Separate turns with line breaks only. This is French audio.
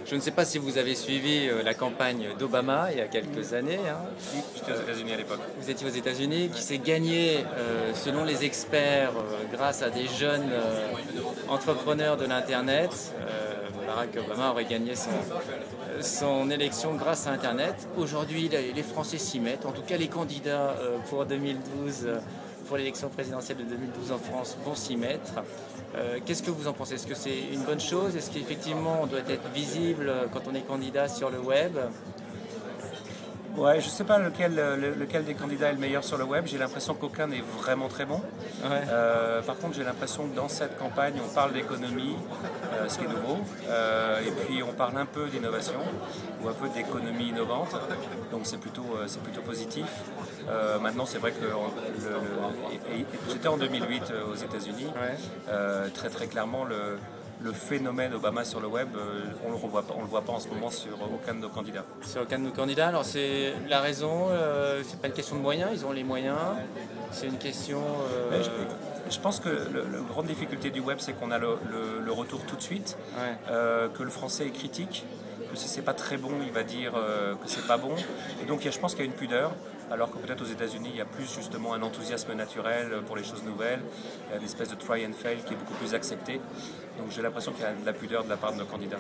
Je ne sais pas si vous avez suivi la campagne d'Obama il y a quelques années. Hein.
J'étais aux États-Unis à l'époque.
Vous étiez aux États-Unis, qui s'est gagné, selon les experts, grâce à des jeunes entrepreneurs de l'Internet. Barack Obama aurait gagné son élection grâce à Internet. Aujourd'hui, les Français s'y mettent. En tout cas, les candidats pour 2012, pour l'élection présidentielle de 2012 en France, vont s'y mettre. Qu'est-ce que vous en pensez? Est-ce que c'est une bonne chose? Est-ce qu'effectivement on doit être visible quand on est candidat sur le web?
Ouais, je ne sais pas lequel des candidats est le meilleur sur le web. J'ai l'impression qu'aucun n'est vraiment très bon.
Ouais.
Par contre, j'ai l'impression que dans cette campagne, on parle d'économie, ce qui est nouveau, et puis on parle un peu d'innovation ou un peu d'économie innovante. Donc c'est plutôt positif. Maintenant, c'est vrai que j'étais en 2008 aux États-Unis.
Ouais.
Très très clairement, le phénomène Obama sur le web, on le voit pas en ce moment sur aucun de nos candidats.
Sur aucun de nos candidats. Alors c'est la raison, c'est pas une question de moyens, ils ont les moyens. C'est une question.
Je pense que la grande difficulté du web, c'est qu'on a le retour tout de suite,
Ouais.
que le français est critique, que si c'est pas très bon, il va dire que c'est pas bon. Et donc je pense qu'il y a une pudeur, alors que peut-être aux États-Unis, il y a plus justement un enthousiasme naturel pour les choses nouvelles, il y a une espèce de try and fail qui est beaucoup plus accepté. Donc j'ai l'impression qu'il y a de la pudeur de la part de nos candidats.